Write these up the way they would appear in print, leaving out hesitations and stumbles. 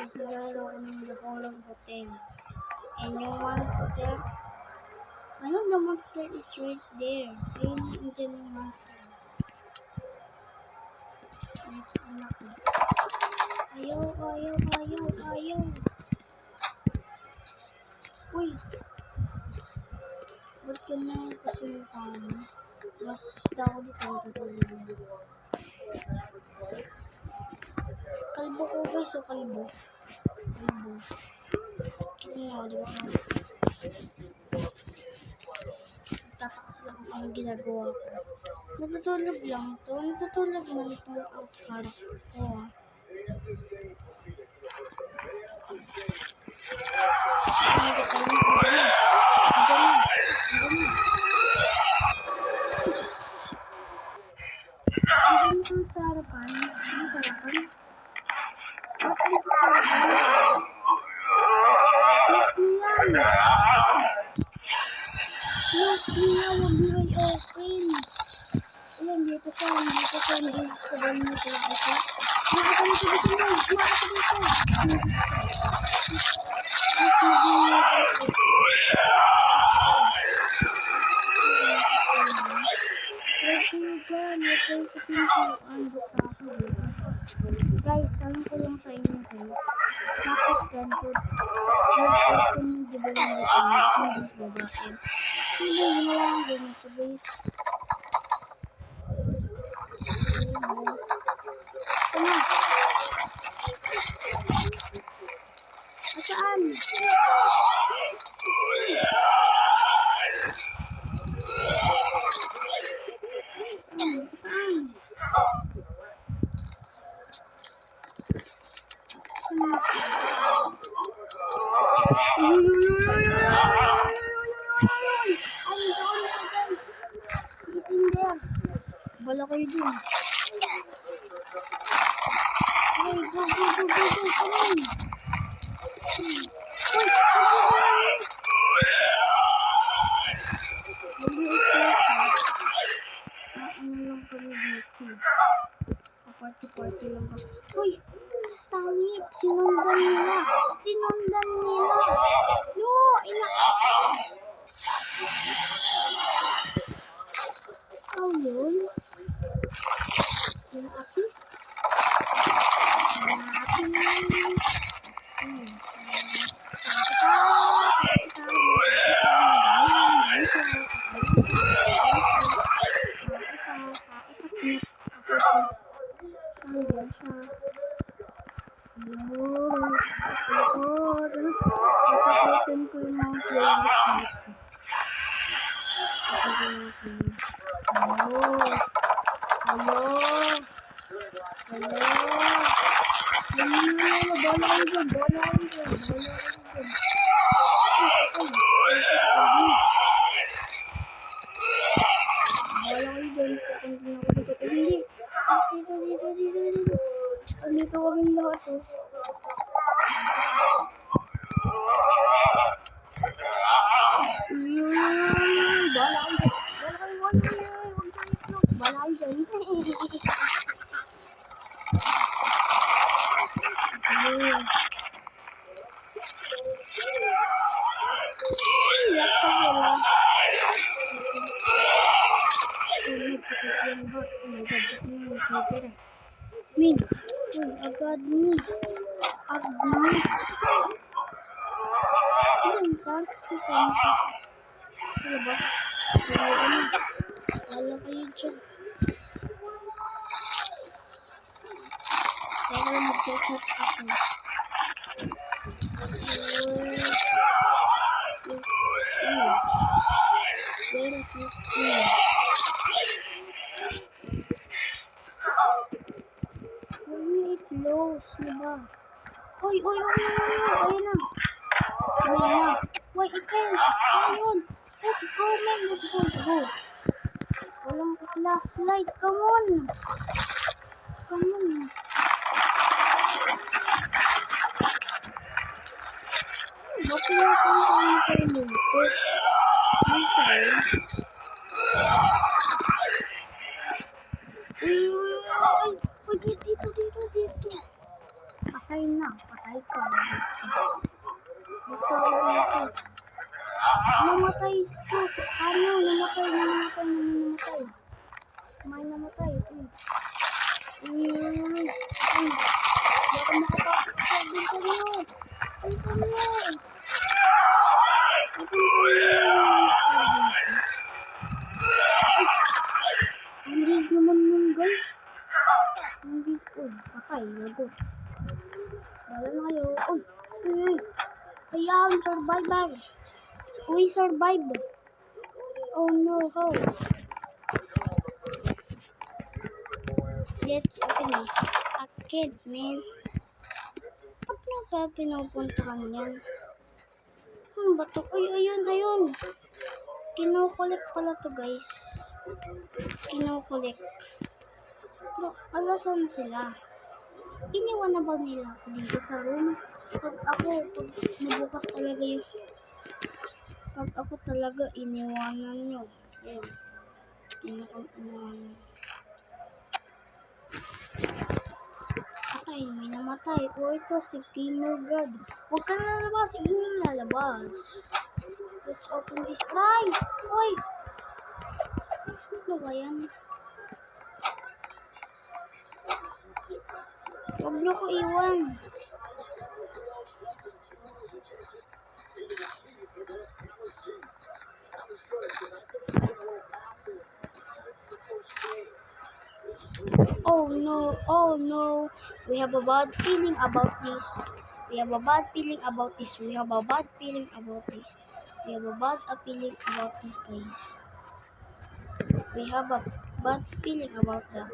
Isigaro ko ng The Hollow Hotel. And yung monster, ano, the monster is right there. Ayun, nandiyan yung monster. Let's unlock it. Ayaw. Uy! Ba't ka na kasulatan? Basta ako dito tutulog. Kalbo ko guys, kalbo. Kasi nga, di ba? Tatakas lang kung anong ginagawa ko. Natutulog lang to. Natutulog man itong outcard ko. Ang sarapan. Yes, Mia, wag mo i-open. Alam, dito ka. Dito ka mo ito. Guys, tanong ko lang sa inyo guys. Bakit ganito? Nag-open yung development ng this babae. Hindi, wala lang ganito guys. Ano? Saan? Bala kayo dun. Hey, go. Come on. Party lang ka. Uy! Tawid! Sinundan nila! Yo! Oh, yun? Yung api? Dito kaming lahat oh. Balay dyan. Min, agad ni. Yan, saan siya? Ano ba? Wala kayo dyan. Kaya lang mag-check ako. Where is this thing? Close, diba? Oy, ayun na. Wait, again. Come on. Let's go, man. Let's go. Walang flashlight. Come on. Bakit na kung kayo nito? Uy, dito. Patay na. Ay, kabit ka. Gusto ko dito. Namatay ito. Ano? Namatay. May namatay. Ay. Baka makapagsabi ka nyo. Ay, kanyo. Ang rig naman yun, guys. Ang rig. Patay. Lagot. Wala na kayo. Uy. Ayan, survivor. We survived. Oh no, how? Let's open it. A kid, man. Ano ba pinupuntahan yan? Bato. Uy, ayun. Kinukulik pala to, guys. Kinukulik. Pero, alasan sila? Iniwan na ba nila ako dito sa room? Pag nabukas talaga yung... Pag ako talaga iniwanan nyo. Ayun. Iniwanan. Patay, may namatay. Ito si Gamer God. Huwag ka na lalabas. Huwag na lalabas. Let's open this. Ay! Uy! Ano ba yan? Huwag nyo ko iwan. Oh no. We have a bad feeling about this. We have a bad feeling about this, guys. We have a bad feeling about that.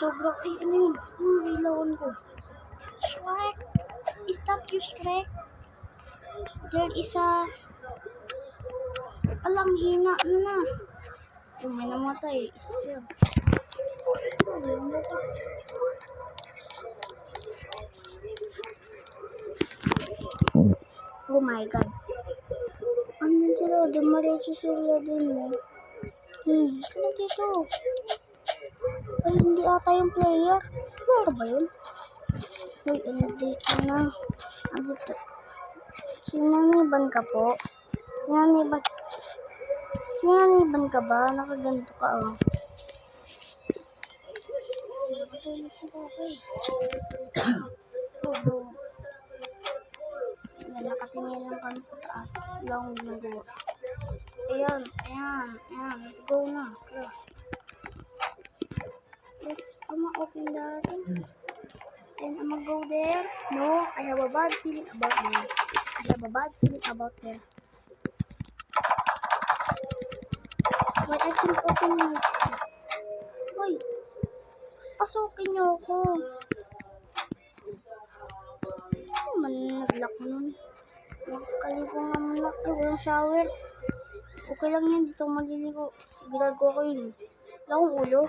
Sobrang, ano yun? Ilawan ko. Shrek! Is that you, Shrek? There is a... Alang, hina na. May namatay. Siya. Oh my god. Ano sila? Dumaretso sila dun. Sila dito. Ay, hindi ata yung player. Player ba yun? Uy, dito na. Dito. Sinaniban ka po? Sinaniban ka ba? Nakaganto ka, oh. Nakatulog si Papa, eh. Ayan, nakatingin lang kami sa taas. Lang ginagawa. Ayan. Let's go na. I'ma open that. Then I'ma go there. No, I have a bad feeling about there. But I can open it. Uy, pasukin niyo ako. Ano man nag-lock nun? Nakakaligo nga muna. Ay, walang shower. Okay lang yan, dito maliligo. Ginagawa ko yun. Wala akong ulo.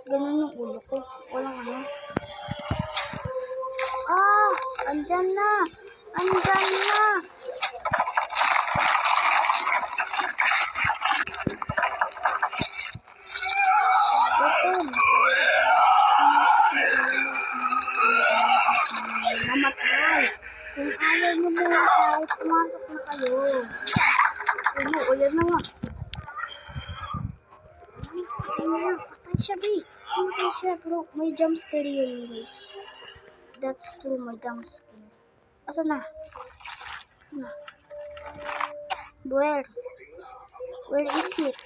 Ganun yung ulo ko. Walang ano. Andyan na. Open. Namatay. Kung ayaw nyo bumatay, pumasok na kayo. Uyan na nga. Patay siya, B. Patay siya, bro. May jumpscare yun, guys. That's true, may jumpscare. Asa na? Where is it?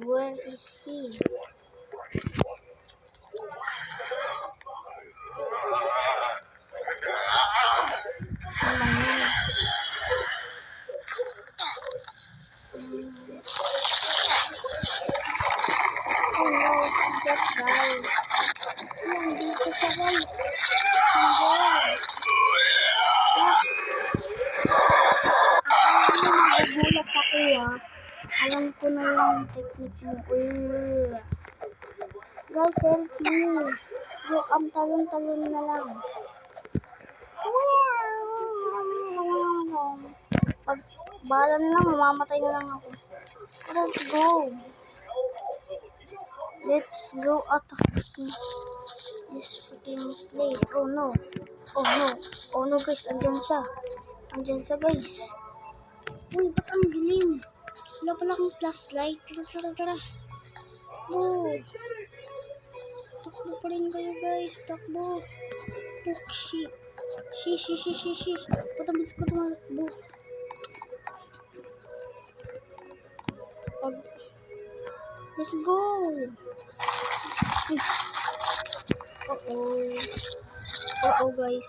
Where is he? Alam ko na yung technique mo. Guys, help me. Talon na lang. Bahala na lang, mamamatay na lang ako. Let's go. Let's go attack this freaking place. Oh no. Oh no. Oh no guys, andyan siya. Andyan siya guys. Uy, ba't ang dilim? Wala pala akong flashlight. Tara. Oh. Takbo pa rin kayo guys. Takbo. Tukshi. Shi. Patabilis ko tumakbo. Let's go. Uh-oh guys.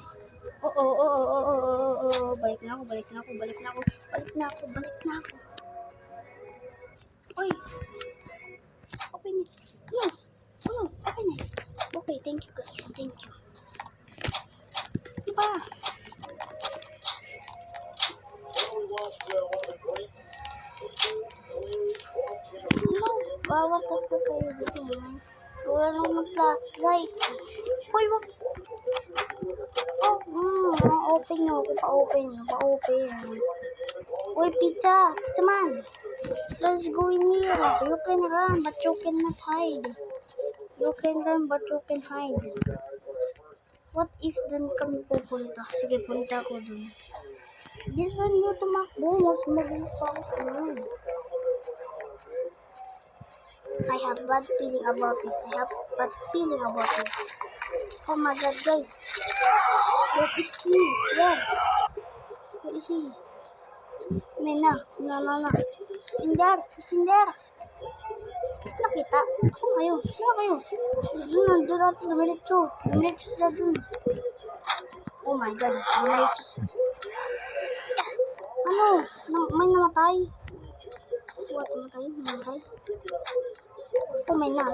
Balik na ako. Uy. Open it. No, open it. Okay, thank you guys. Thank you. Diba? Bawat ako kayo dito. Wala naman flashlight. Uy, wag. Pa-open. Uy, pizza man. Let's go in here. You can run, but you cannot hide. You can run, but you can hide. What if dun kami pupunta? Sige, punta ko dun. Bisan nyo tumakbo. Mas mabilis pa ako sa inyo. I have bad feeling about this. Oh my god, guys. Where is he? Where is he? No. It's in there. Nakita. Saan kayo? Nandun natin. Dumiretso sila dun. Oh my god. May namatay. What? Namatay? Oh my na.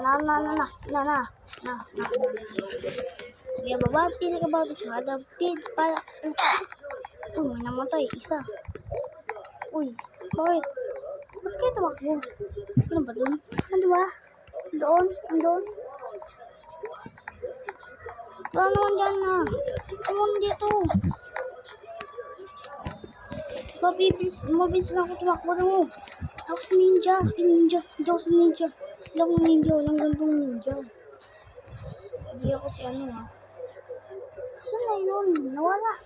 We have a bad feeling about this. May namatay. Isa. Uy, bakit? Ba't kayo tumakbo? Ano ba dun? Ano ba? Doon? Wala naman dyan na. Ano dito? Mabilis na ako tumakbo na mo. Ako si ninja. Hindi ako si ninja. Walang gantong ninja. Hindi ako si ano ha. Saan na yun? Nawala.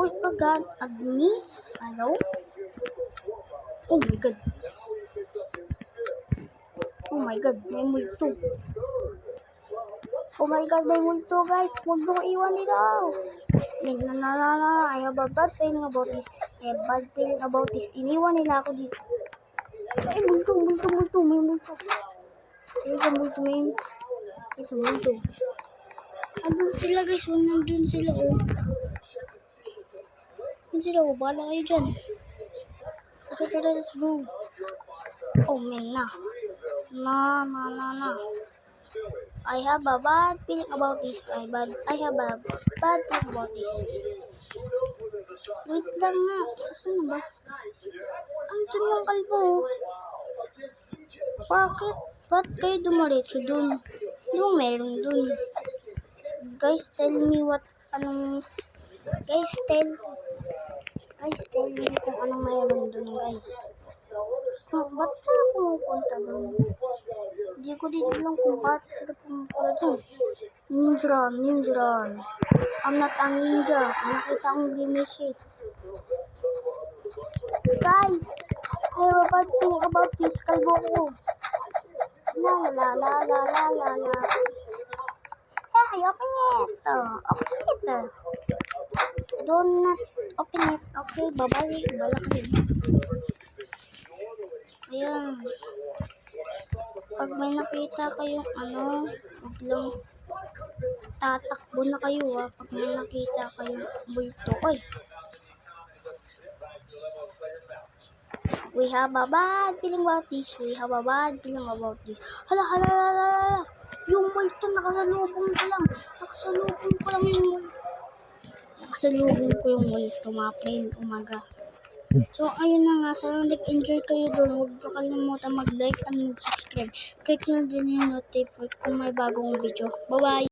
Uy, pagod. Agni? Hello? Oh my god. May multo. Guys. Huwag nyo iwan nila. I have a bad feeling about this. Iniwan nila ako dito. Ay, multo. May multo. There's a multo. Andun sila guys. Nandun sila oh. Bahala kayo dyan. Okay, let's go. Oh, man na. I have a bad feeling about this. Wait lang nga. Saan na ba? Andun yung kalbo. Bakit? Ba't kayo dumaretso dun? Anong meron dun? Guys, tell me kung anong mayroon dun, guys. Ba't sila pumupunta dun? Hindi ko din alam kung ba't sila pumupunta dun. Ninja run. I'm not a ninja. Nakita akong ginishit. Guys, I have a bad feeling about this. Kalbo ko. La. Hey, open it. Do not open it. Okay, babalik. Balak din. Ayan. Pag may nakita kayong huwag lang tatakbo na kayo ha. Pag may nakita kayong bulto. Oy. We have a bad feeling about this. Hala. Yung multo nakasalubong ko lang yung multo, mga friend, umaga. So, ayun na nga. Sana nag-enjoy kayo doon. Huwag pa kalimutan mag-like and mag-subscribe. Click na din yung notify kung may bagong video. Bye-bye!